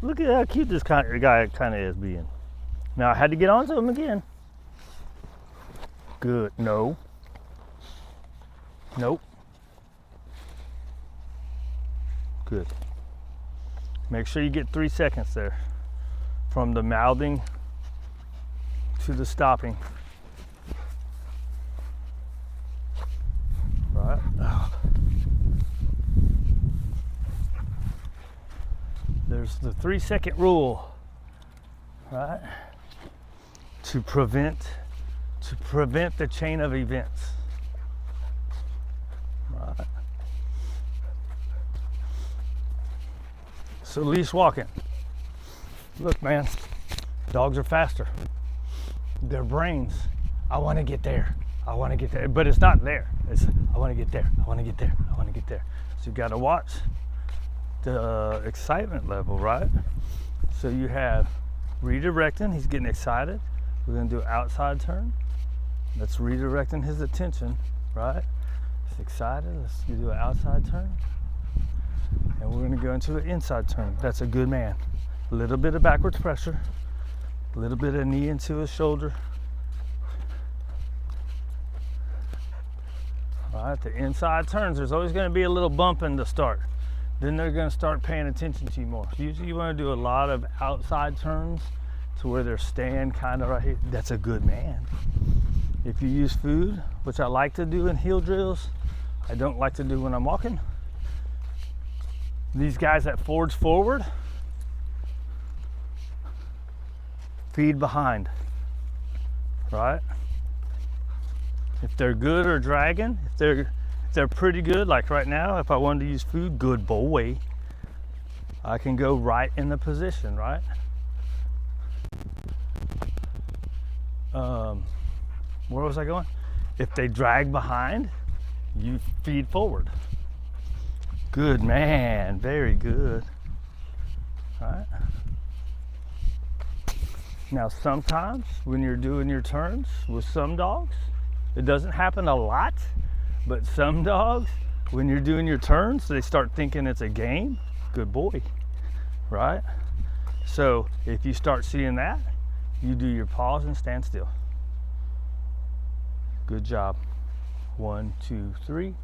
Look at how cute this guy kind of is being. Now I had to get onto him again. Good. No. Nope. Good. Make sure you get 3 seconds there from the mouthing to the stopping. Right. There's the 3-second rule, right? To prevent the chain of events. Right. So leash walking. Look, man, dogs are faster. Their brains, I want to get there. I want to get there, but it's not there. It's I want to get there. I want to get there. I want to get there. So you got to watch the excitement level, right? So you have redirecting. He's getting excited. We're going to do an outside turn. That's redirecting his attention, right? He's excited. Let's do an outside turn. And we're going to go into an inside turn. That's a good man. A little bit of backwards pressure. A little bit of knee into his shoulder. All right, the inside turns, there's always going to be a little bump in the start. Then they're going to start paying attention to you more. Usually you want to do a lot of outside turns to where they're staying kind of right here. That's a good man. If you use food, which I like to do in heel drills, I don't like to do when I'm walking. These guys that forge forward, feed behind, right? If they're good or dragging, if they're pretty good, like right now, if I wanted to use food, good boy, I can go right in the position, right? Where was I going? If they drag behind, you feed forward. Good man, very good. All right. Now sometimes when you're doing your turns with some dogs, it doesn't happen a lot, but some dogs, when you're doing your turns, they start thinking it's a game. Good boy, right? So if you start seeing that, you do your pause and stand still. Good job. 1, 2, 3.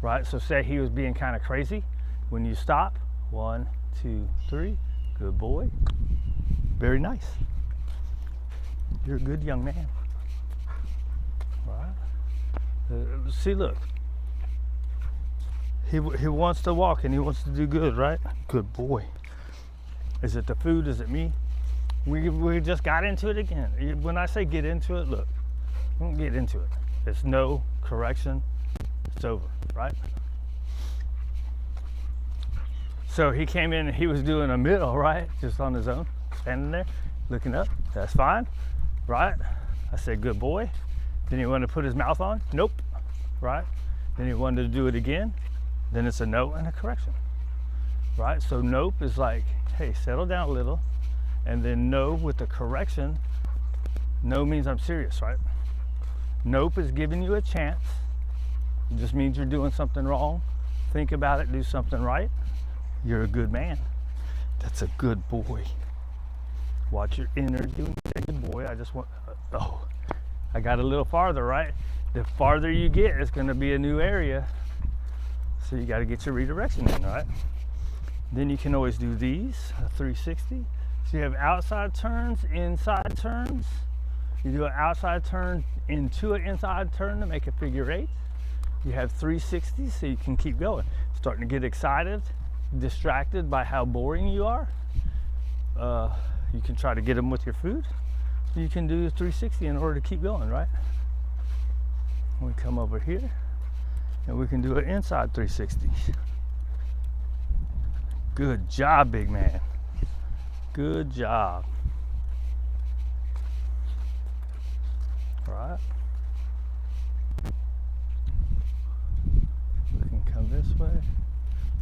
Right, so say he was being kind of crazy. When you stop, 1, 2, 3. Good boy. Very nice. You're a good young man. Right. See, look. He wants to walk and he wants to do good, right? Good boy. Is it the food? Is it me? We just got into it again. When I say get into it, look, don't get into it. It's no correction. It's over, right? So he came in and he was doing a middle, right? Just on his own, standing there, looking up. That's fine, right? I said, good boy. Then he wanted to put his mouth on. Nope, right? Then he wanted to do it again. Then it's a no and a correction, right? So nope is like, hey, settle down a little. And then no with the correction, no means I'm serious, right? Nope is giving you a chance. It just means you're doing something wrong. Think about it, do something right. You're a good man. That's a good boy. Watch your inner doing good boy. I just want, I got a little farther, right? The farther you get, it's gonna be a new area. So you gotta get your redirection in, right? Then you can always do these, a 360. So you have outside turns, inside turns. You do an outside turn into an inside turn to make a figure 8. You have 360, so you can keep going. Starting to get excited, distracted by how boring you are. You can try to get them with your food. You can do 360 in order to keep going, right? We come over here and we can do an inside 360. Good job, big man. Good job. All right. We can come this way.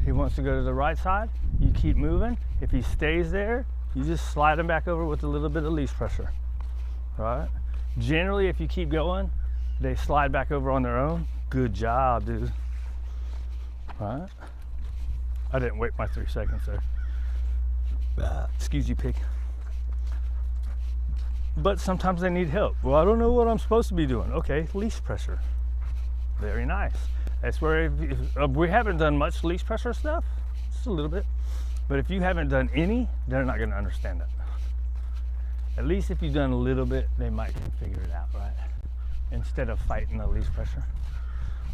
He wants to go to the right side. You keep moving. If he stays there, you just slide him back over with a little bit of leash pressure. All right. Generally, if you keep going, they slide back over on their own. Good job, dude. All right. I didn't wait my 3 seconds there. Excuse you, pig. But sometimes they need help. Well, I don't know what I'm supposed to be doing. Okay, leash pressure. Very nice. That's where if we haven't done much leash pressure stuff, just a little bit. But if you haven't done any, they're not going to understand it. At least if you've done a little bit, they might figure it out, right? Instead of fighting the leash pressure.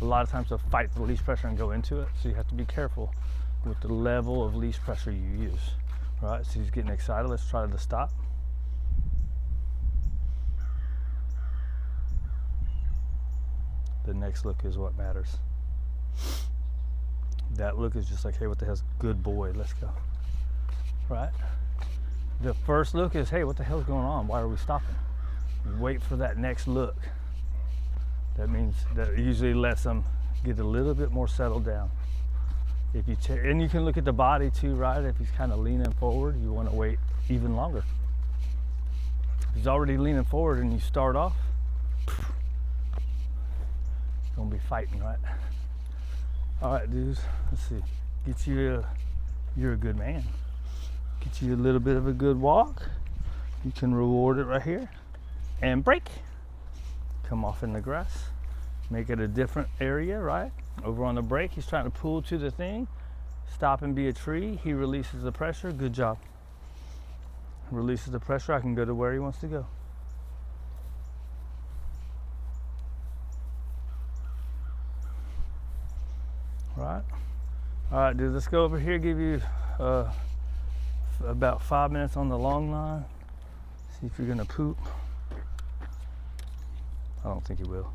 A lot of times they'll fight the leash pressure and go into it, so you have to be careful with the level of leash pressure you use, right? So he's getting excited. Let's try to stop. The next look is what matters. That look is just like, hey, what the hell's good boy? Let's go, right? The first look is, hey, what the hell's going on? Why are we stopping? Wait for that next look. That means that usually lets them get a little bit more settled down. If you and you can look at the body too, right? If he's kind of leaning forward, you want to wait even longer. If he's already leaning forward and you start off, you're gonna be fighting, right? All right, dudes. Let's see. Get you you're a good man. Get you a little bit of a good walk. You can reward it right here. And break. Come off in the grass. Make it a different area, right? Over on the break, he's trying to pull to the thing. Stop and be a tree. He releases the pressure. Good job. Releases the pressure. I can go to where he wants to go. Right? All right, dude, let's go over here. Give you about 5 minutes on the long line. See if you're gonna poop. I don't think you will.